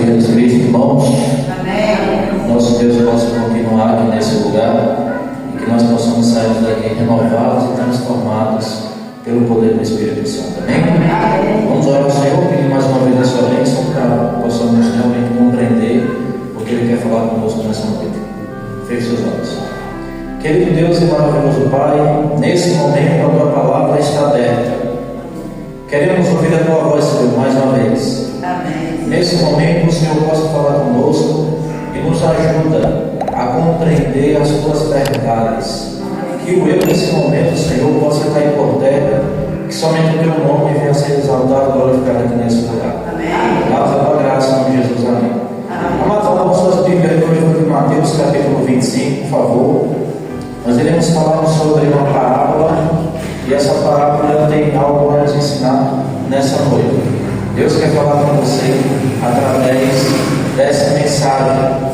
Jesus Cristo, irmãos. Amém. Nosso Deus possa continuar aqui nesse lugar e que nós possamos sair daqui renovados e transformados pelo poder do Espírito Santo. Amém? Vamos orar ao Senhor, pedir mais uma vez a sua bênção para que possamos realmente compreender o que Ele quer falar conosco nessa noite. Feche seus olhos. Querido Deus e maravilhoso Pai, nesse momento a Tua palavra está aberta. Queremos ouvir a Tua voz, Senhor, mais uma vez. Amém. Nesse momento o Senhor possa falar conosco e nos ajuda a compreender as Tuas verdades. Que o eu nesse momento, Senhor, possa cair por terra, que somente o Teu nome venha a ser exaltado e glorificado aqui nesse lugar. Amém. Dá-nos a Tua graça em nome de Jesus. Amém. Amados, vamos suas Bíblias no livro de Mateus, capítulo 25, por favor. Nós iremos falar sobre uma parábola e essa parábola tem algo a nos ensinar nessa noite. Deus quer falar com você através dessa mensagem.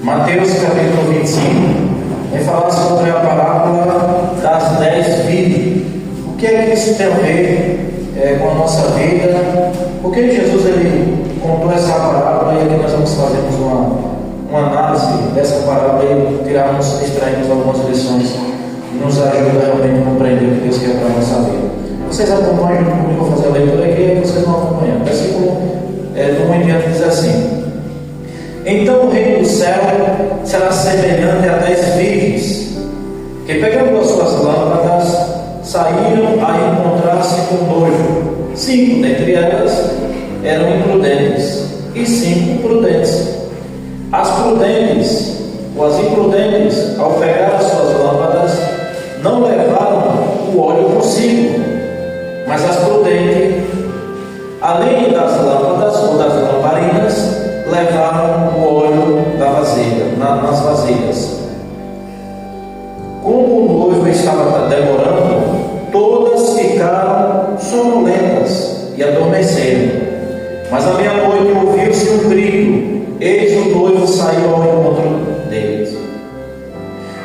Mateus capítulo 25 vai falar sobre a parábola das 10 vidas. O que é que isso tem a ver com a nossa vida? Por que Jesus ele contou essa parábola e aqui nós vamos fazer uma análise dessa parábola e extrairmos algumas lições que nos ajudam realmente a compreender o que Deus quer para a nossa vida. Vocês acompanham comigo, vou fazer a leitura aqui e vocês vão acompanhando. O versículo do 1 em diante diz assim: Então o reino do céu será semelhante a 10 virgens, que pegando as suas lâmpadas, saíram a encontrar-se com o noivo. 5 dentre elas eram imprudentes, e 5 prudentes. As prudentes, ou as imprudentes, ao pegar as suas lâmpadas, não levaram o óleo consigo, mas as prudentes, além das lâmpadas ou das lamparinas, levaram o óleo da vasilha, nas vasilhas. Como o noivo estava demorando, todas ficaram sonolentas e adormeceram. Mas à meia-noite ouviu-se um grito: eis o noivo saiu ao encontro deles.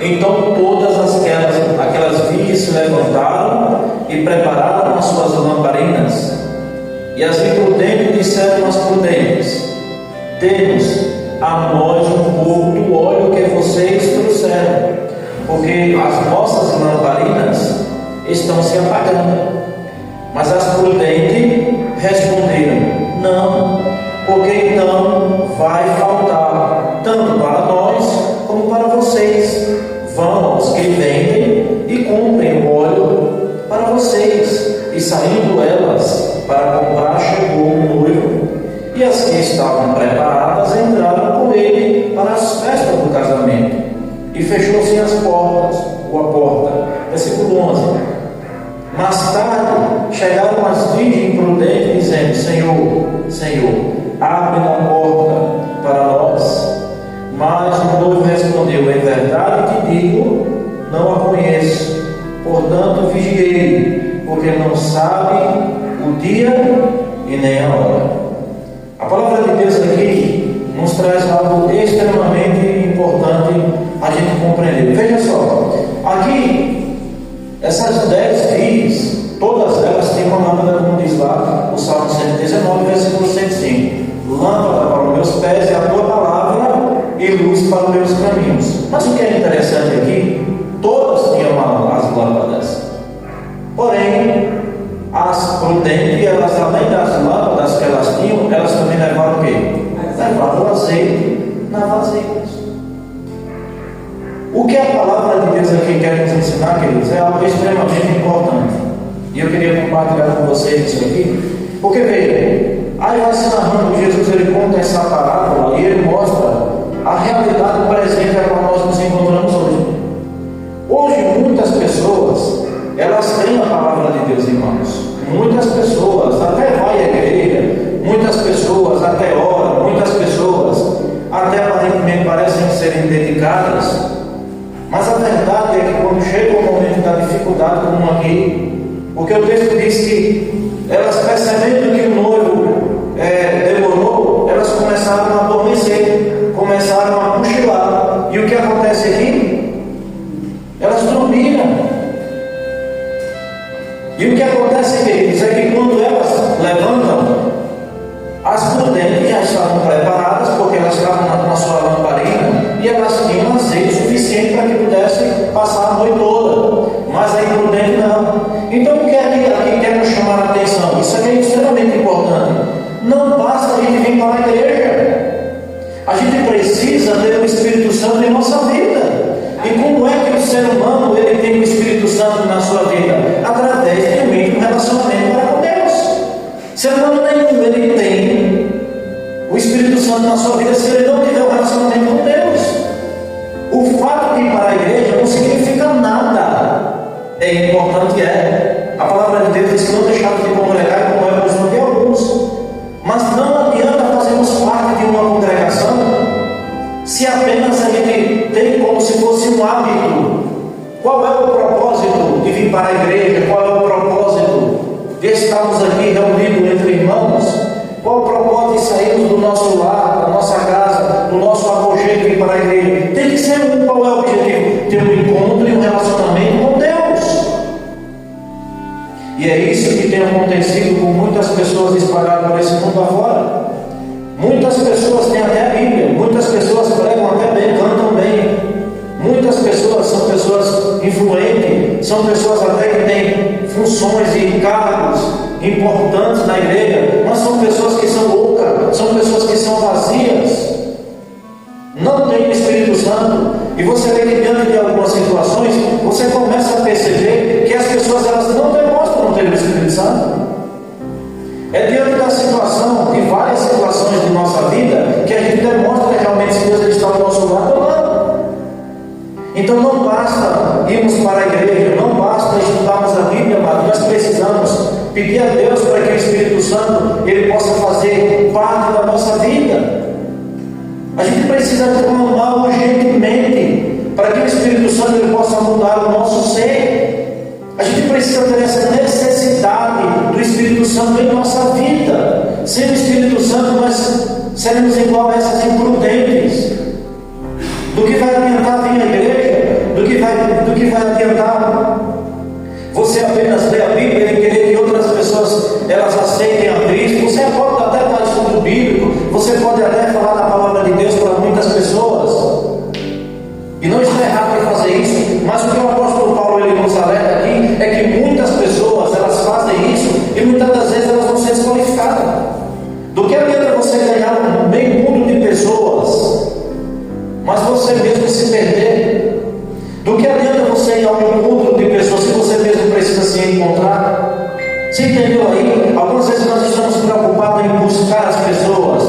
Então todas aquelas virgens se levantaram e prepararam as suas lamparinas. E as imprudentes disseram às prudentes: dê-nos a nós um pouco do óleo que vocês trouxeram, porque as nossas lamparinas estão se apagando. Mas as prudentes responderam: não, porque então vai faltar tanto para nós como para vocês. Vão aos que vendem e comprem o óleo para vocês. E saindo elas para comprar, chegou o noivo, e as que estavam preparadas entraram com ele para as festas do casamento, e fechou-se as portas, ou a porta. Versículo 11. Mais tarde chegaram as virgens imprudentes, dizendo: Senhor, Senhor, abre a porta para nós. Mas o noivo respondeu: em verdade te digo, não a conheço. Portanto vigiei, porque não sabe o dia e nem a hora. A palavra de Deus aqui nos traz algo extremamente importante a gente compreender. Veja só, aqui essas 10 virgens, todas elas têm uma lâmpada, como diz lá o Salmo 119, versículo 105. Lâmpada para os meus pés é a tua palavra e luz para os meus caminhos. Mas o que é interessante aqui, todas tinham as lâmpadas. Porém, as prudentes, elas, além das lâmpadas que elas tinham, elas também levaram o quê? Levaram o azeite na vasilha. O que a palavra de Deus aqui quer nos ensinar, queridos, é algo extremamente importante. E eu queria compartilhar com vocês isso aqui, porque veja, aí vai se narrando, Jesus ele conta essa parábola e ele mostra a realidade presente a qual nós nos encontramos hoje. Hoje muitas pessoas, elas têm a palavra de Deus, irmãos. Muitas pessoas até vai à igreja, muitas pessoas até oram, muitas pessoas até aparentemente parecem serem dedicadas. Mas a verdade é que quando chega o momento da dificuldade, como aqui, porque o texto diz que elas percebendo que o noivo prudentes já estavam preparadas, porque elas estavam com a sua lamparina e elas tinham azeite suficiente para que pudessem passar a noite toda. Mas a imprudente não. Então, o que aqui quer nos chamar a atenção? Isso aqui é extremamente importante. Não basta a gente vir para a igreja. A gente precisa ter o Espírito Santo em nossa vida. E como é que o ser humano ele tem o Espírito Santo na sua vida? Através de um íntimo relacionamento para com Deus. Ser humano nenhum ele tem o Espírito Santo na sua vida se ele não tiver um relacionamento com Deus. O fato de ir para a igreja não significa nada. É importante, a palavra de Deus diz que não deixamos de congregar como é o costume de alguns. Mas não adianta fazermos parte de uma congregação se apenas a gente tem como se fosse um hábito. Qual é o propósito de vir para a igreja? Qual é o propósito de estarmos aqui reunidos entre irmãos? Qual o propósito de sairmos do nosso lar, da nossa casa, do nosso aconchego e vir para a igreja? Tem que ser um. Qual é o objetivo? Ter um encontro e um relacionamento com Deus. E é isso que tem acontecido com muitas pessoas espalhadas por esse mundo afora. Muitas pessoas têm até a Bíblia, muitas pessoas pregam até bem, cantam bem. Muitas pessoas são pessoas influentes, são pessoas até que têm funções e cargos importantes na igreja, mas são pessoas que são loucas, são pessoas que são vazias, não têm o Espírito Santo. E você vê que diante de algumas situações, você começa a perceber que as pessoas elas não demonstram ter o Espírito Santo. É diante da situação, de várias situações de nossa vida, que a gente demonstra realmente se Deus está ao nosso lado ou não. Então não basta irmos para a igreja, não basta estudarmos a Bíblia, mas nós precisamos pedir a Deus para que o Espírito Santo ele possa fazer parte da nossa vida. A gente precisa clamar urgentemente para que o Espírito Santo ele possa mudar o nosso ser. A gente precisa ter essa necessidade do Espírito Santo em nossa vida. Sem o Espírito Santo nós seremos igual a essas imprudentes. Do que vai adiantar vir à igreja? Do que vai adiantar você apenas ler a Bíblia e querer que outras pessoas elas aceitem a Cristo? Você pode até dar estudo bíblico, você pode até falar da palavra de Deus para muitas pessoas. E não está errado em fazer isso, mas o que o apóstolo Paulo ele nos alerta aqui é que muitas pessoas elas fazem isso e muitas das vezes elas vão ser desqualificadas. Do que adianta você ganhar um meio mundo de pessoas, mas você mesmo se perder? Do que adianta você ir ao encontro de pessoas se você mesmo precisa se encontrar? Você entendeu aí? Algumas vezes nós estamos preocupados em buscar as pessoas,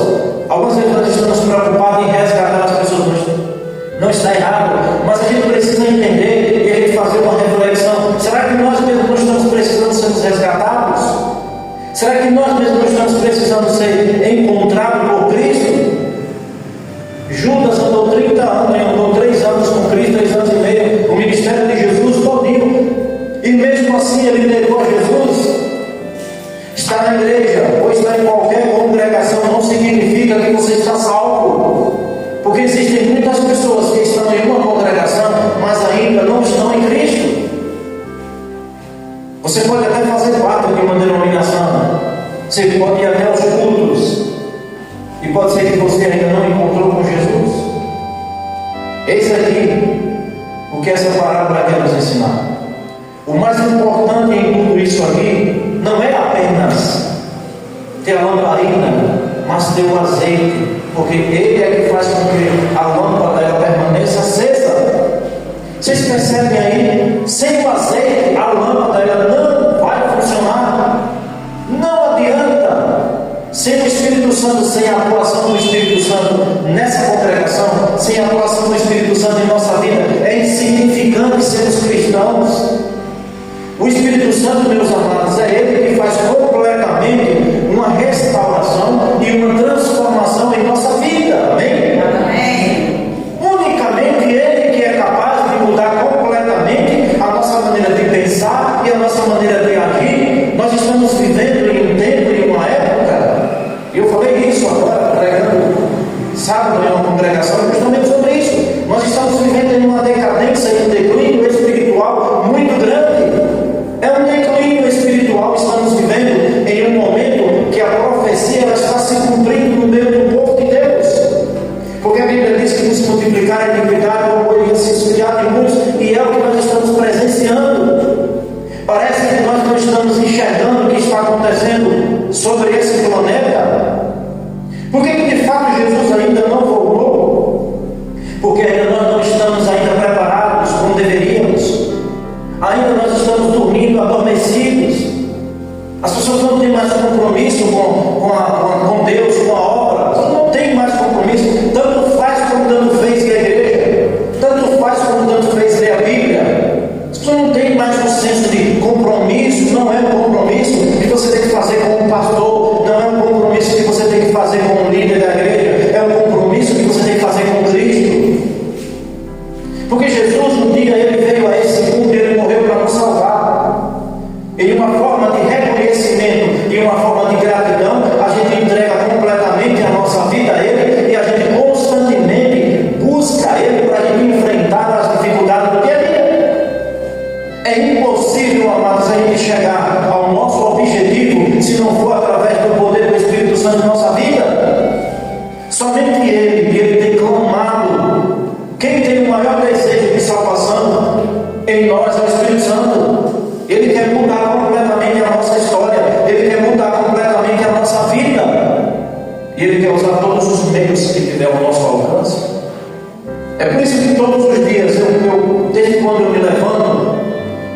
algumas vezes nós estamos preocupados em resgatar as pessoas. Não está errado, mas a gente precisa entender e a gente fazer uma reflexão. Será que nós mesmos não estamos precisando ser resgatados? Será que nós mesmos não estamos precisando ser encontrados por Cristo? Judas andou 30 anos, andou 3 anos com Cristo, 3 anos e meio, o ministério de Jesus todinho, e mesmo assim ele negou a Jesus. Estar na igreja ou estar em qualquer congregação não significa que você está salvo. Porque existem muitas pessoas que estão em uma congregação, mas ainda não estão em Cristo. Você pode até fazer parte de uma denominação, você pode ir até os cultos, e pode ser que você ainda não encontrou com Jesus. Eis aqui o que essa parábola quer nos ensinar. O mais importante em tudo isso aqui não é apenas ter a lamparina, mas ter o azeite, porque ele é que faz com que a lâmpada ela permaneça acesa. Vocês percebem aí? Sem o azeite a lâmpada ela não vai funcionar. Não adianta. Sem o Espírito Santo, sem a atuação do Espírito Santo nessa congregação, sem a atuação do Espírito Santo em nossa vida, é insignificante sermos cristãos. O Espírito Santo, meus amados, é ele que faz completamente uma restauração e uma transformação em nossa vida. Amém? Amém. Unicamente ele que é capaz de mudar completamente a nossa maneira de pensar e a nossa maneira de agir. Nós estamos vivendo em um tempo, em uma época, e eu falei isso agora, pregando sábado em uma congregação, justamente sobre isso. Nós estamos vivendo em uma decadência e um declínio espiritual muito grande. É um declínio espiritual, estamos vivendo em um momento que a profecia ela está se cumprindo maior desejo de salvação em nós é o Espírito Santo. Ele quer mudar completamente a nossa história. Ele quer mudar completamente a nossa vida. E Ele quer usar todos os meios que tiver ao nosso alcance. É por isso que todos os dias, desde quando eu me levanto,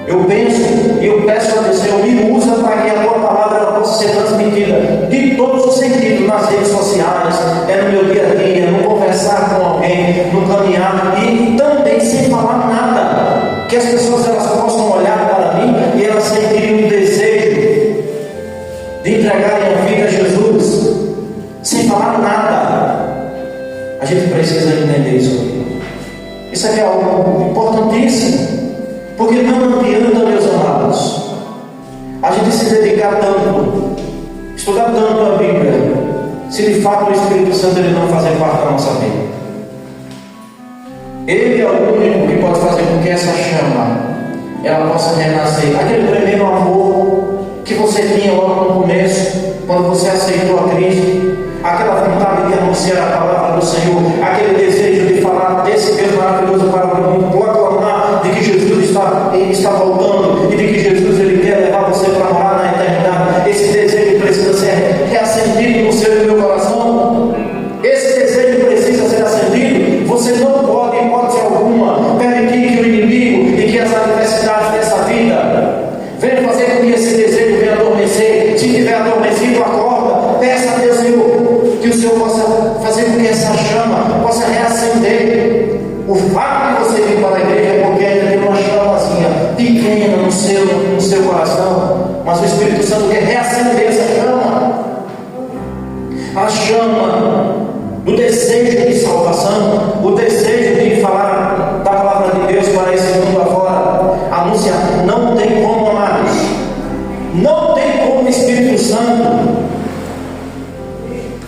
eu penso e eu peço a Deus, Senhor, me usa para que a Tua palavra ela possa ser transmitida de todos os sentidos, nas redes sociais, no meu dia a dia, no conversar com alguém, no caminhar, e também sem falar nada, que as pessoas elas possam olhar para mim e elas sentirem um desejo de entregarem a vida a Jesus, sem falar nada. A gente precisa entender isso aqui. Isso aqui é algo importantíssimo. Porque não adianta, meus amados, a gente se dedicar tanto, estudar tanto a Bíblia, se de fato o Espírito Santo ele não fazer parte da nossa vida. Ele é o único que pode fazer com que essa chama ela possa renascer. Aquele primeiro amor que você tinha logo no começo, quando você aceitou a Cristo, aquela vontade de anunciar a palavra do Senhor, aquele desejo de falar desse Deus maravilhoso para o mundo, proclamar de que Jesus está voltando e de que Jesus ele quer levar você para morar na eternidade. Esse desejo precisa ser reacendido no seu e no meu coração. Esse desejo precisa ser acendido. Você não pode, em hipótese alguma, permitir que o inimigo e que as adversidades dessa vida venham fazer com que esse desejo venha adormecer. Se tiver adormecido, acorda. Peça a Deus, Senhor, que o Senhor possa fazer com que essa chama possa reacender. O fato de você vir para a igreja é porque ainda tem uma chamazinha pequena no seu coração, mas o Espírito Santo quer reacender essa chama. A chama do desejo de salvação, o desejo de falar da palavra de Deus para esse mundo afora, anunciar. Não tem como, amados, não tem como o Espírito Santo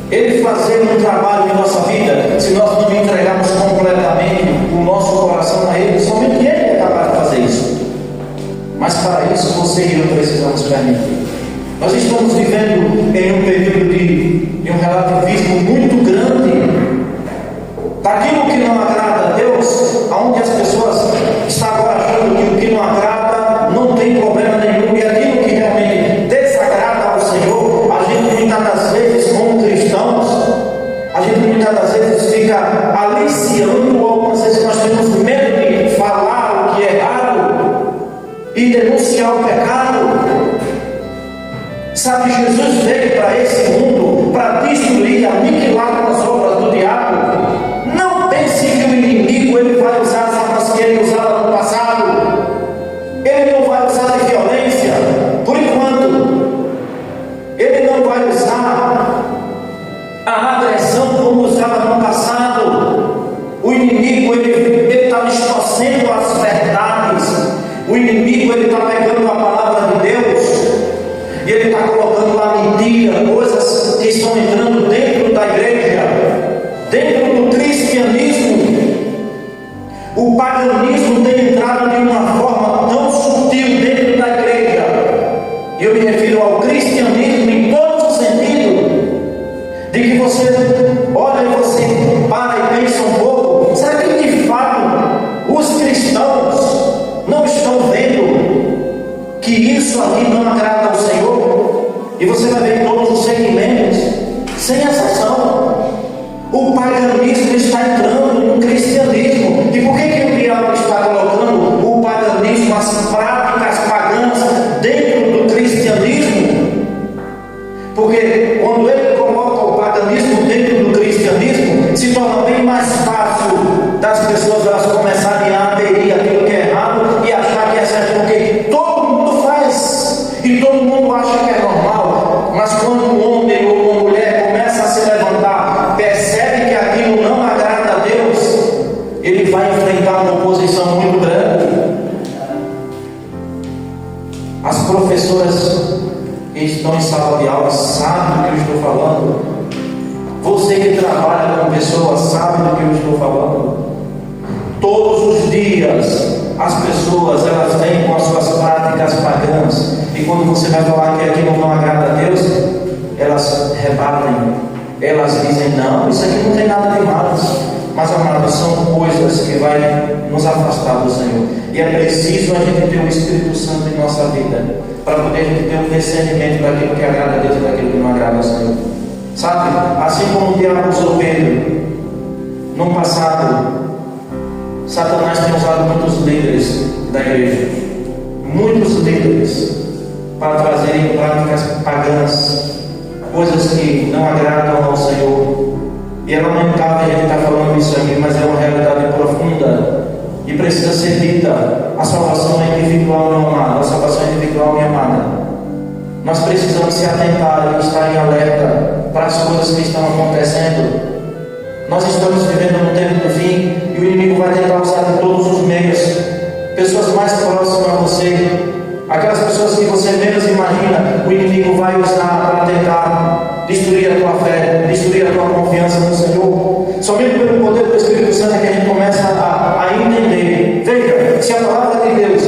ele fazer um trabalho em nossa vida se nós não entregarmos completamente o nosso coração a Ele. Somente Ele é capaz de fazer isso. Mas para isso você e eu precisamos permitir. Nós estamos vivendo em um período de um relativismo muito grande daquilo que não agrada a Deus, aonde as pessoas estão agora achando que o que não agrada não tem problema nenhum, e aquilo que realmente desagrada ao Senhor, a gente muitas das vezes, como cristãos, a gente muitas das vezes fica aliciando, algumas vezes nós temos medo de falar o que é errado e denunciar o pecado. Sabe, Jesus veio para esse mundo para destruir, aniquilar as obras do diabo. Não pense que o inimigo ele vai usar as armas que ele usava no passado. Ele não vai usar de violência, por enquanto. Ele não vai usar a agressão como usava no passado. O inimigo ele está distorcendo as verdades. O inimigo ele está pegando a palavra de Deus e ele está colocando lá mentira, coisas que estão entrando dentro da igreja, dentro do cristianismo. O paganismo tem entrado de uma forma tão sutil dentro da igreja. E eu me refiro ao cristianismo em todo o sentido, de que você olha e você para e pensa um pouco: será que de fato os cristãos não estão vendo que isso aqui não agrada ao Senhor? E você vai ver em todos os segmentos, sem exceção, o paganismo está entrando no cristianismo. E por que o diabo está colocando o paganismo, as práticas pagãs dentro do cristianismo? Porque quando ele coloca o paganismo dentro do cristianismo, se torna bem mais fácil das pessoas elas começarem a aderir àquilo que é errado e achar que é certo, porque todo mundo faz e todo mundo acha que é normal. Mas quando um homem ou uma mulher começa a se levantar, percebe que aquilo não agrada a Deus, ele vai enfrentar uma oposição muito grande. As professoras que estão em sala de aula sabem do que eu estou falando. Você que trabalha com pessoas sabe do que eu estou falando. Todos os dias as pessoas elas vêm com as suas práticas pagãs, e quando você vai falar que aquilo não agrada a Deus, elas rebatem, elas dizem: não, isso aqui não tem nada de mal. Mas, amados, são coisas que vai nos afastar do Senhor. E é preciso a gente ter o Espírito Santo em nossa vida, para poder a gente ter um discernimento daquilo que agrada a Deus e daquilo que não agrada ao Senhor. Sabe, assim como o diabo usou Pedro no passado, Satanás tem usado muitos líderes da igreja, muitos líderes, para trazerem práticas pagãs, coisas que não agradam ao Senhor. E é lamentável a gente estar falando isso aqui, mas é uma realidade profunda e precisa ser dita. A salvação é individual, meu amado. A salvação é individual, minha amada. Nós precisamos se atentar e estar em alerta para as coisas que estão acontecendo. Nós estamos vivendo no tempo do fim e o inimigo vai tentar usar de todos os meios. Pessoas mais próximas a você, aquelas pessoas que você menos imagina, o inimigo vai usar para tentar destruir a tua fé, destruir a tua confiança no Senhor. Somente pelo poder do Espírito Santo é que a gente começa a entender. Veja, se a palavra de Deus,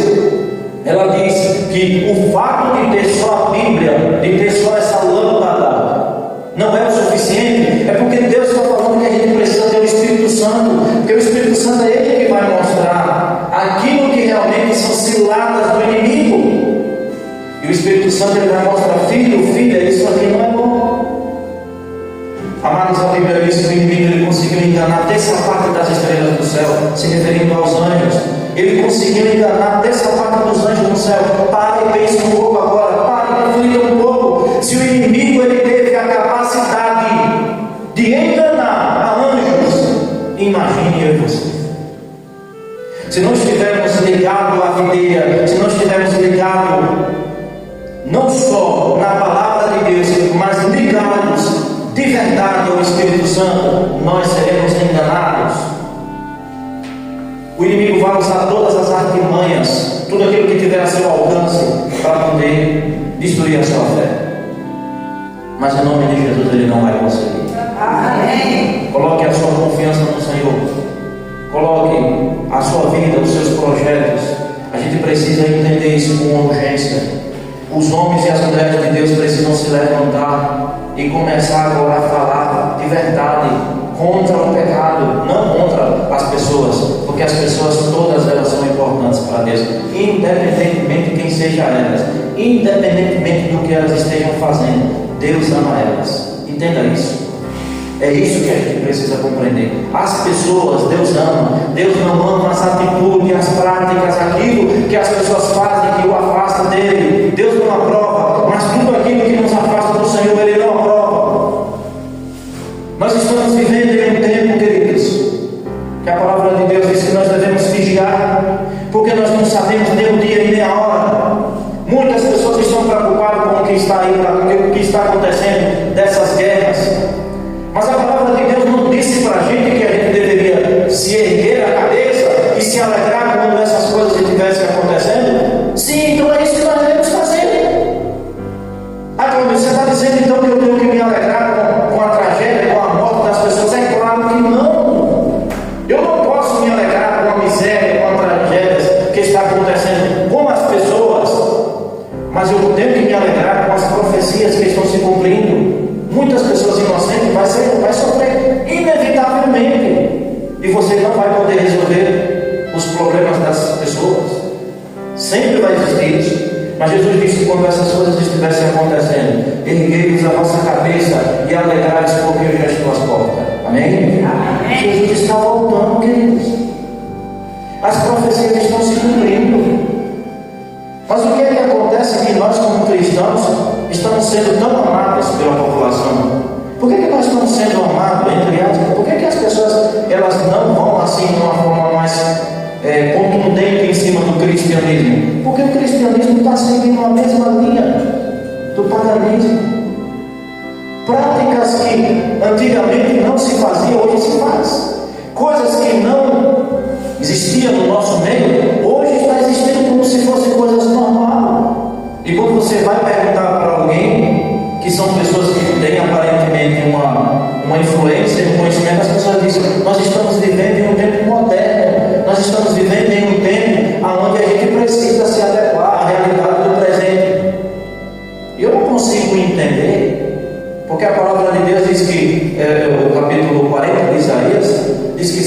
ela diz que o fato de ter só a Bíblia, de ter só essa lâmpada, não é o suficiente, é porque Deus está falando que a gente precisa ter o Espírito Santo, porque o Espírito Santo é Ele que vai mostrar aquilo que realmente são ciladas do inimigo. E o Espírito Santo ele vai mostrar: filho, filha, isso aqui não é bom. Amados, a Bíblia diz que o inimigo ele conseguiu enganar até essa parte das estrelas do céu, se referindo aos anjos. Ele conseguiu enganar até essa parte dos anjos no céu. Pare e pense um pouco agora, pare e reflita um pouco. Se o inimigo ele teve a capacidade de enganar a anjos, imagine eu e você. Se não estivermos ligados à videira, se não estivermos ligados não só na palavra de Deus, mas ligados de verdade ao Espírito Santo, nós seremos enganados. O inimigo vai usar todas as artimanhas, tudo aquilo que tiver a seu alcance, para poder destruir a sua fé. Mas em nome de Jesus ele não vai conseguir. Amém. Coloque a sua confiança no Senhor. Coloque a sua vida, os seus projetos. A gente precisa entender isso com urgência. Os homens e as mulheres de Deus precisam se levantar e começar agora a falar de verdade contra o pecado, não contra as pessoas, porque as pessoas todas elas são importantes para Deus, independentemente de quem seja elas, independentemente do que elas estejam fazendo. Deus ama elas. Entenda isso. É isso que a gente precisa compreender. As pessoas Deus ama. Deus não ama as atitudes, as práticas, aquilo que as pessoas fazem que o afasta dele. Deus não aprova, mas tudo aquilo que nos afasta do Senhor ele não aprova. Nós estamos vivendo em um tempo, queridos, que a palavra de Deus diz que nós devemos vigiar, porque nós não sabemos nem o dia e nem a hora. Muitas pessoas estão preocupadas com o que está aí, com o que está acontecendo dessas guerras. Mas a palavra de Deus não disse para a gente que a gente deveria se erguer a cabeça e se alegrar quando essas coisas estivessem acontecendo? Sim, então é isso que nós devemos fazer. Agora, você está dizendo então que eu tenho que me alegrar com a tragédia, com a morte das pessoas? É claro que não. Eu não posso me alegrar com a miséria, com as tragédias que está acontecendo com as pessoas, mas eu tenho que me alegrar com as profecias que estão se cumprindo. Muitas pessoas inocentes vai sofrer inevitavelmente, e você não vai poder resolver os problemas das pessoas. Sempre vai existir isso. Mas Jesus disse que quando essas coisas estivessem acontecendo, erguei-vos a vossa cabeça e alegrai-vos, porque eu já estou às portas. Amém? Amém? Jesus está voltando, queridos. As profecias estão se cumprindo. Mas o que é que acontece que nós, como cristãos, estamos sendo tão amados pela população? Por que nós estamos sendo amados, entre aspas? Por que as pessoas elas não vão assim de uma forma mais contundente em cima do cristianismo? Porque o cristianismo está seguindo a mesma linha do paganismo. Práticas que antigamente não se faziam, hoje se faz. Coisas que não existiam no nosso meio, hoje está existindo como se fossem coisas normais. E quando você vai perguntar para alguém, que são pessoas que têm aparentemente uma influência, um conhecimento, as pessoas dizem: nós estamos vivendo em um tempo moderno, nós estamos vivendo em um tempo onde a gente precisa se adequar à realidade do presente. E eu não consigo entender, porque a palavra de Deus diz que, o capítulo 40 de Isaías, diz que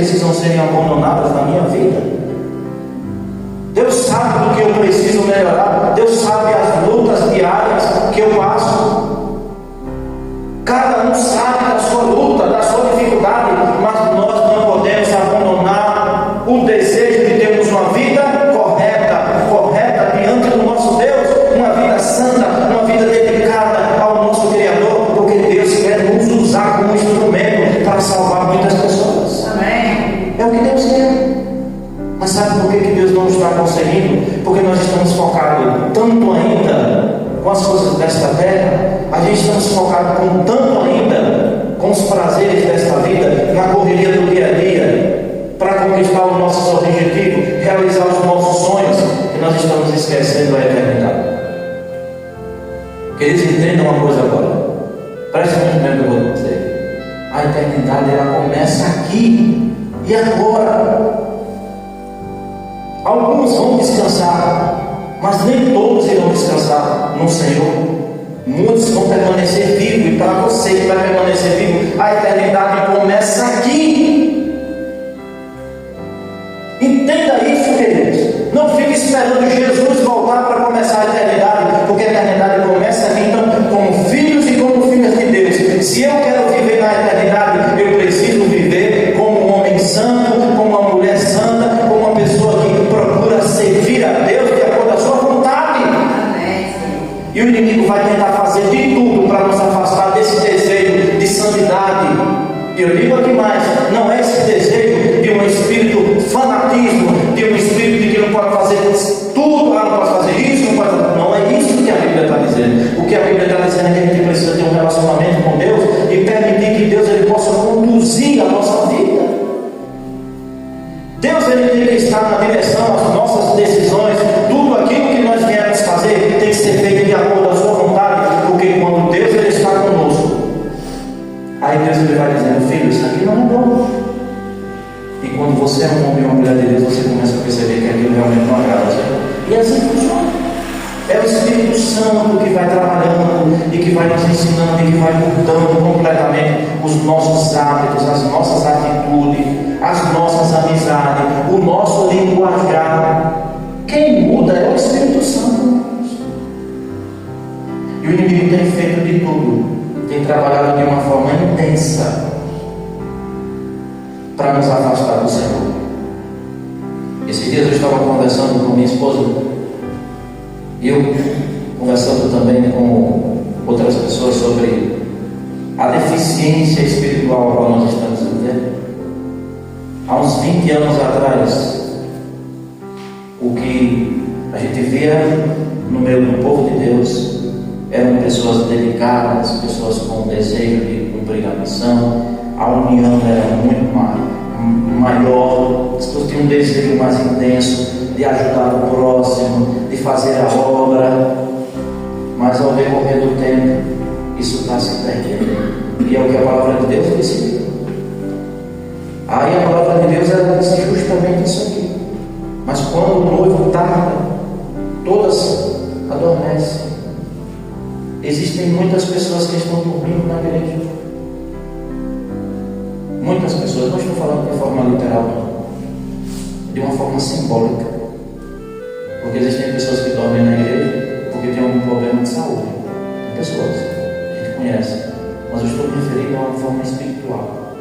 precisam serem abandonadas na minha vida. Deus sabe do que eu preciso melhorar. Deus sabe as lutas diárias que eu passo. Cada um sabe da sua luta, da sua dificuldade, mas nós não podemos abandonar o desejo de termos uma vida correta diante do nosso Deus, uma vida santa, uma vida dedicada ao nosso Criador, porque Deus quer nos usar como instrumento para salvar muitas pessoas. Amém. É o que Deus quer. Mas sabe por que Deus não está conseguindo? Porque nós estamos focados tanto ainda com as coisas desta terra, a gente estamos focados com tanto ainda com os prazeres desta vida, na correria do dia a dia, para conquistar os nossos objetivos, realizar os nossos sonhos, que nós estamos esquecendo a eternidade. Queridos, entendam uma coisa agora. Preste muito bem no que eu vou dizer. A eternidade, ela começa aqui e agora. Alguns vão descansar, mas nem todos irão descansar no Senhor. Muitos vão permanecer vivos, e para você que vai permanecer vivo, a eternidade começa aqui. Entenda isso, queridos. Não fique esperando Jesus voltar para começar a eternidade, porque a eternidade começa aqui. Então, como filhos e como filhas de Deus, se eu quero viver na eternidade, eu preciso viver como um homem santo, como uma mulher santa, como uma pessoa que procura servir a Deus de acordo com a sua vontade. E o inimigo vai tentar fazer de tudo para nos afastar desse desejo de santidade. E eu digo aqui mais, não é esse desejo de um espírito fanatismo, de um espírito de que não pode fazer tudo, não pode fazer isso, não pode fazer. Não é isso que a Bíblia está dizendo. O que a Bíblia está dizendo é que a gente precisa ter um relacionamento com Deus e permitir que Deus ele possa conduzir a nossa vida. Deus ele tem que estar na direção das nossas decisões. Tudo aquilo que nós viemos fazer tem que ser feito de acordo com a sua vontade, porque quando Deus ele está conosco, aí Deus ele vai dizendo: filho, isso aqui não é bom. E quando você é um homem e uma mulher de Deus, você começa a perceber que aquilo realmente não agrada ao Senhor. E assim funciona. É o Espírito Santo que vai trabalhando e que vai nos ensinando e que vai mudando completamente os nossos hábitos, as nossas atitudes, as nossas amizades, o nosso linguajar. Quem muda é o Espírito Santo. E o inimigo tem feito de tudo, tem trabalhado de uma forma intensa para nos afastar do Senhor. Esses dias eu estava conversando com minha esposa, e eu conversando também com outras pessoas sobre a deficiência espiritual a qual nós estamos vivendo. Há uns 20 anos atrás, o que a gente via no meio do povo de Deus eram pessoas dedicadas, pessoas com desejo de cumprir a missão. A união era muito maior, as pessoas tinham um desejo mais intenso de ajudar o próximo, de fazer a obra. Mas ao decorrer do tempo, isso está se perdendo. E é o que a palavra de Deus disse. Aí a palavra de Deus ela diz justamente isso aqui. Mas quando o noivo tarda, todas adormecem. Existem muitas pessoas que estão dormindo na igreja. Muitas pessoas, não estou falando de forma literal, não. De uma forma simbólica. Porque existem pessoas que dormem na igreja porque têm algum problema de saúde. Tem pessoas, a gente conhece. Mas eu estou me referindo a uma forma espiritual.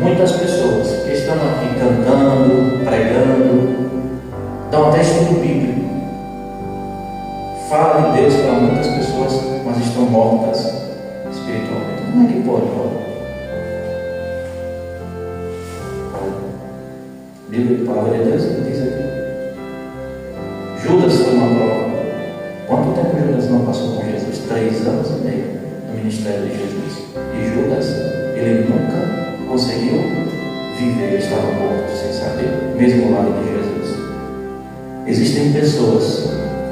Muitas pessoas que estão aqui cantando, pregando, dão até estudo bíblico, falam de Deus para muitas pessoas, mas estão mortas espiritualmente. Como é que pode? A Bíblia, a palavra de Deus, diz aqui. Judas foi uma prova. Quanto tempo Judas não passou com Jesus? 3 anos e meio no ministério de Jesus. E Judas, ele nunca conseguiu viver, ele estava morto, sem saber, mesmo ao lado de Jesus. Existem pessoas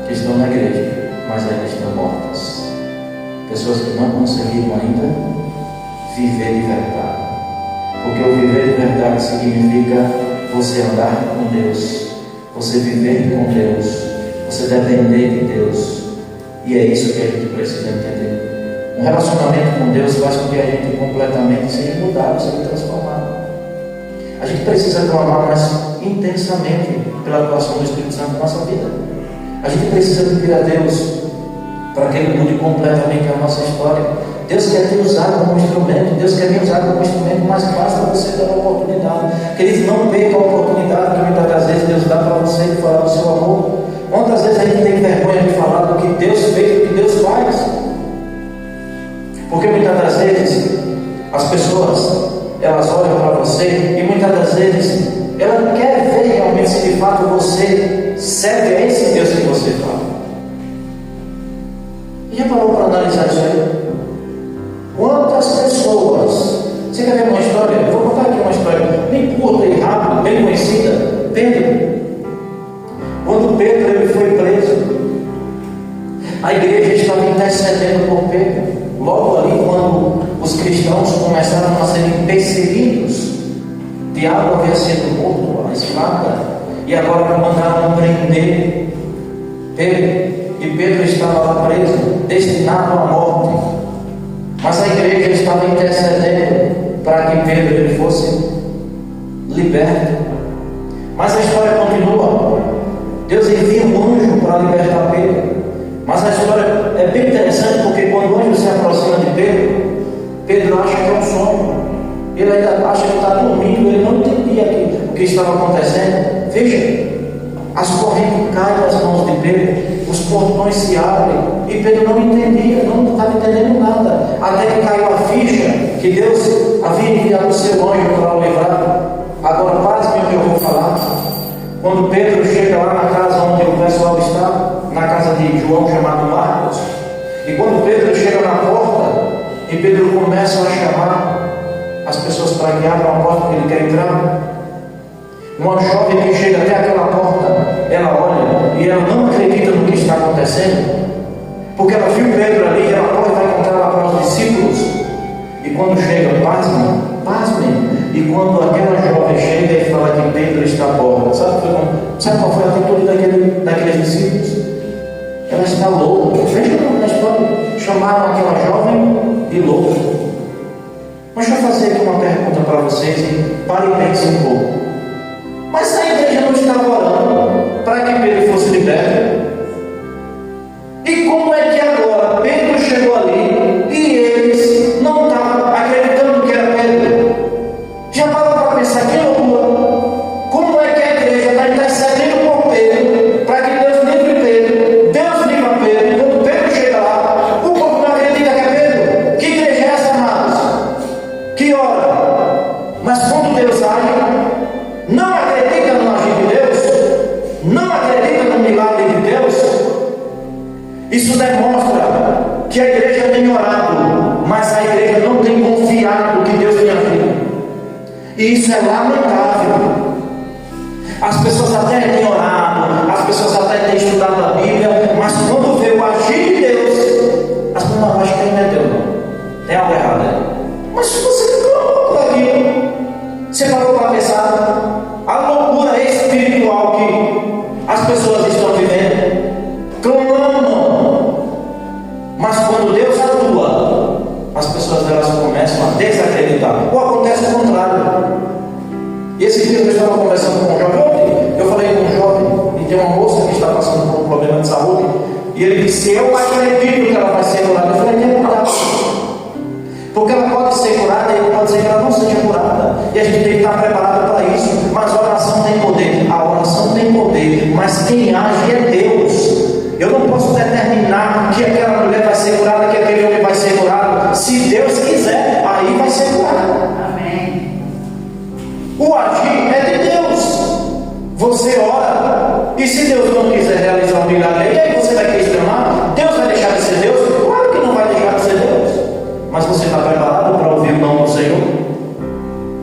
que estão na igreja, mas ainda estão mortas. Pessoas que não conseguiram ainda viver de verdade. Porque o viver de verdade significa você andar com Deus, você viver com Deus, você depender de Deus. E é isso que a gente precisa entender. Um relacionamento com Deus faz com que a gente completamente seja mudado, seja transformado. A gente precisa clamar mais intensamente pela atuação do Espírito Santo na nossa vida. A gente precisa pedir a Deus para que Ele mude completamente a nossa história. Deus quer te usar como instrumento, Deus quer me usar como instrumento, mas basta você dar a oportunidade. Queridos, não perca a oportunidade que muitas das vezes Deus dá para você de falar do seu amor. Quantas vezes a gente tem vergonha de falar do que Deus fez, do que Deus faz? Porque muitas das vezes as pessoas, elas olham para você e muitas das vezes ela quer ver realmente se de fato você serve a esse Deus que você fala. E já parou para analisar isso aí? Quantas pessoas... Você quer ver uma história? Eu vou contar aqui uma história bem curta e rápida, bem conhecida. Pedro. Quando Pedro ele foi preso, a igreja estava intercedendo por Pedro. Logo ali, quando os cristãos começaram a serem perseguidos, Tiago havia sido morto à espada, e agora mandaram prender Pedro. E Pedro estava lá preso, destinado à morte. Mas a igreja estava intercedendo para que Pedro ele fosse liberto. Mas a história continua. Deus envia um anjo para libertar Pedro. Mas a história é bem interessante, porque quando o anjo se aproxima de Pedro, Pedro acha que é um sonho. Ele ainda acha que está dormindo, ele não entendia o que estava acontecendo. Veja, as correntes caem das mãos de Pedro, os portões se abrem, e Pedro não entendia, não estava entendendo nada, até que caiu a ficha que Deus havia enviado o seu anjo para o livrar. Agora, pasme o que eu vou falar. Quando Pedro chega lá na casa onde o pessoal está, na casa de João chamado Marcos, e quando Pedro chega na porta, e Pedro começa a chamar as pessoas para que abram a porta que ele quer entrar, uma jovem que chega até aquela porta, ela olha e ela não acredita no que está acontecendo, porque ela viu Pedro ali e ela corre e vai contar lá para os discípulos. E quando chega, pasmem, e quando aquela jovem chega e fala que Pedro está à porta, sabe qual foi a atitude daqueles discípulos? Ela está louca. Veja na história, chamaram aquela jovem de louca. Mas deixa eu fazer aqui uma pergunta para vocês e pare e pense um pouco. Mas a igreja não estava orando para que Pedro fosse liberto? E como é que agora Pedro chegou ali e eles não estavam acreditando que era Pedro? Já parou para pensar que loucura? Como é que a igreja está intercedendo por Pedro para que Deus livre Pedro? Deus livra Pedro, e quando Pedro chega lá, o povo não acredita que é Pedro. Que igreja é essa, amados? Que ora? Mas quando Deus age, não acredita no agir de Deus, não acredita no milagre de Deus. Isso demonstra que a igreja tem orado, mas a igreja não tem confiado no que Deus tem feito. E isso é lamentável. As pessoas até têm orado, as pessoas até têm estudado a Bíblia, mas quando vê o agir de Deus, as pessoas não acham que ainda é Deus, não. Tem algo errado aí. Mas se você clamou por aquilo, você parou para pensar a loucura espiritual que as pessoas estão vivendo, clamando, mas quando Deus atua, as pessoas elas começam a desacreditar, ou acontece o contrário. E esse dia eu estava conversando com um jovem, eu falei com um jovem, e tem uma moça que está passando por um problema de saúde, e ele disse: eu acredito que ela vai ser curada. Eu falei: tem cuidado, porque ela pode ser curada e pode ser que ela não seja curada, e a gente tem que estar preparado para isso. Mas a oração tem poder, a oração tem poder, mas quem age é Deus. Eu não posso determinar que aquela mulher vai ser curada, que aquele homem vai ser curado. Se Deus quiser, aí vai ser curado. Amém. O agir é de Deus. Você ora, e se Deus não quiser realizar um milagre, e aí você vai questionar? Deus vai deixar de ser Deus? Claro que não vai deixar de ser Deus. Mas você está preparado para ouvir o nome do Senhor?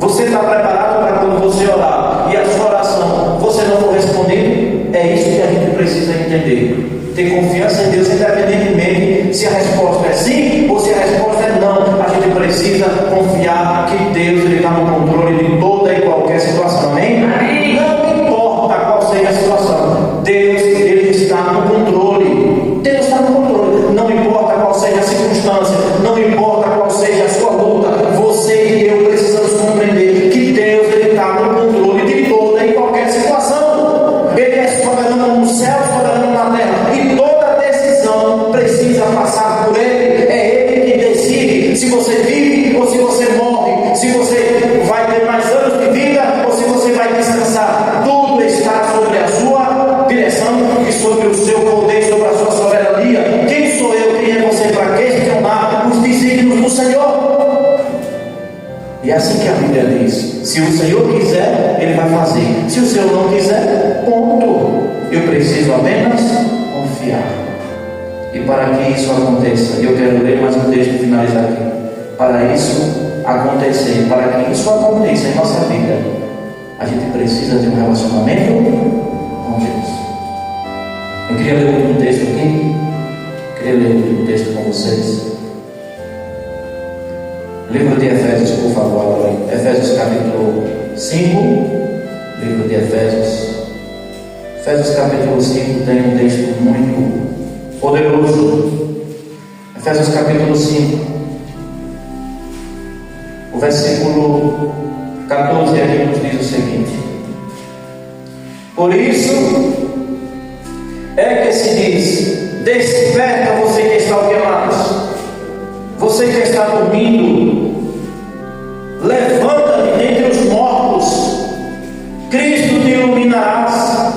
Você está preparado para quando você orar e a sua oração você não for respondido? É isso que a gente precisa entender. Ter confiança em Deus, independentemente se a resposta é sim ou se a resposta é não. A gente precisa confiar que Deus está no controle de toda e qualquer situação. Amém? Amém. Não importa qual seja a situação, Deus ele está no controle. Deus está no controle. Não importa qual seja a circunstância, não importa qual seja a sua luta, você e eu precisamos compreender que Deus ele está no E é assim que a Bíblia diz: se o Senhor quiser, Ele vai fazer. Se o Senhor não quiser, ponto. Eu preciso apenas confiar. E para que isso aconteça, eu quero ler mais um texto e finalizar aqui. Para isso acontecer, para que isso aconteça em nossa vida, a gente precisa ter um relacionamento com Deus. Eu queria ler um texto aqui. Queria ler um texto com vocês. Livro de Efésios, por favor. Efésios capítulo 5. Livro de Efésios. Efésios capítulo 5 tem um texto muito poderoso. Efésios capítulo 5. O versículo 14 aqui nos diz o seguinte: por isso é que se diz: desperta, você que está algemado, você que está dormindo, levanta-te dentre os mortos, Cristo te iluminarás.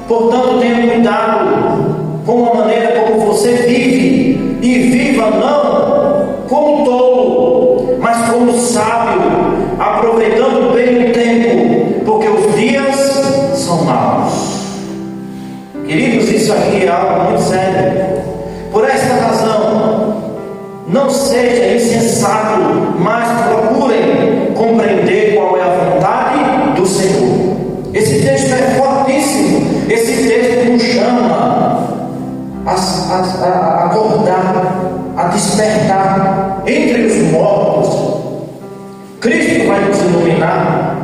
Portanto, tenha cuidado com a maneira como você vive, e viva não como tolo, mas como sábio, aproveitando bem o tempo, porque os dias são maus. Queridos, isso aqui é algo muito sério. Por esta razão, não seja insensato, mas procurem compreender qual é a vontade do Senhor. Esse texto é fortíssimo. Esse texto nos chama a acordar, a despertar entre os mortos. Cristo vai nos iluminar.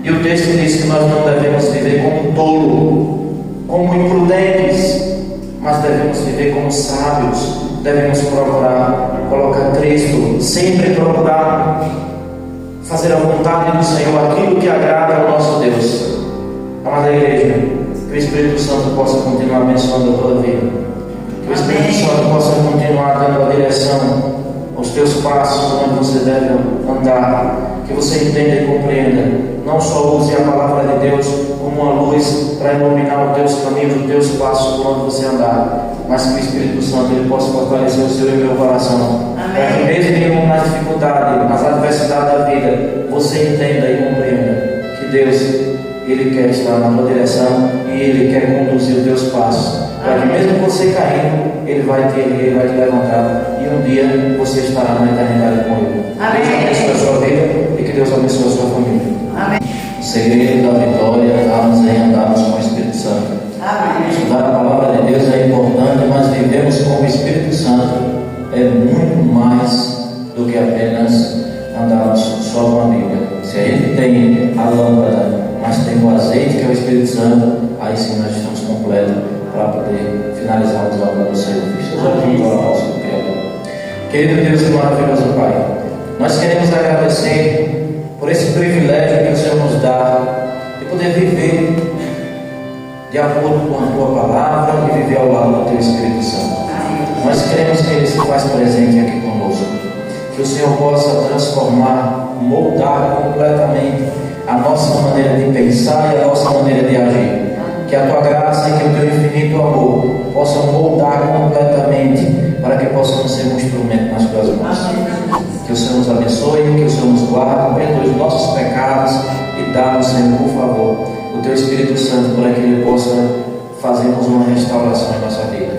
E o texto diz que nós não devemos viver como tolo, como imprudentes, mas devemos viver como sábios. Devemos procurar colocar Cristo, sempre procurar fazer a vontade do Senhor, aquilo que agrada ao nosso Deus. Amada igreja, que o Espírito Santo possa continuar abençoando a tua vida, que o Espírito Santo possa continuar dando a direção aos teus passos, onde você deve andar, que você entenda e compreenda. Não só use a palavra de Deus como uma luz para iluminar os teus caminhos, os teus passos por onde você andar, mas que o Espírito Santo ele possa fortalecer o seu e o meu coração, para que mesmo nas dificuldades, nas adversidades da vida, você entenda e compreenda que Deus Ele quer estar na tua direção e Ele quer conduzir os teus passos, para que mesmo você caindo, Ele vai te erguer, Ele vai te levantar, e um dia você estará na eternidade com Ele. Deus abençoe a sua vida e que Deus abençoe a sua família. Amém. O segredo da vitória está em andarmos com o Espírito Santo. Amém. Estudar a palavra de Deus é importante, mas vivemos com o Espírito Santo é muito mais do que apenas andarmos só com a Bíblia. Se a gente tem a lâmpada, mas tem o azeite, que é o Espírito Santo, aí sim nós estamos completos para poder finalizar os obras do Senhor. Querido Deus e maravilhoso Pai, nós queremos agradecer por esse privilégio que o Senhor nos dá de poder viver de acordo com a tua palavra e viver ao lado do teu Espírito Santo. Nós queremos que Ele se faz presente aqui conosco, que o Senhor possa transformar, moldar completamente a nossa maneira de pensar e a nossa maneira de agir, que a tua graça e que o teu infinito amor possam moldar completamente para que possamos ser um instrumento nas tuas mãos. Que o Senhor nos abençoe, que o Senhor nos guarde, perdoe os nossos pecados e dá-nos, Senhor, por favor, o teu Espírito Santo para que Ele possa fazermos uma restauração em nossa vida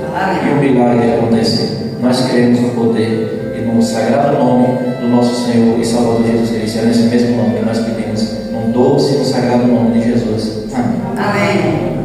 e o milagre acontecer. Nós queremos no poder e no sagrado nome do nosso Senhor e Salvador Jesus Cristo. É nesse mesmo nome que nós pedimos, no doce e no sagrado nome de Jesus. Amém. Amém.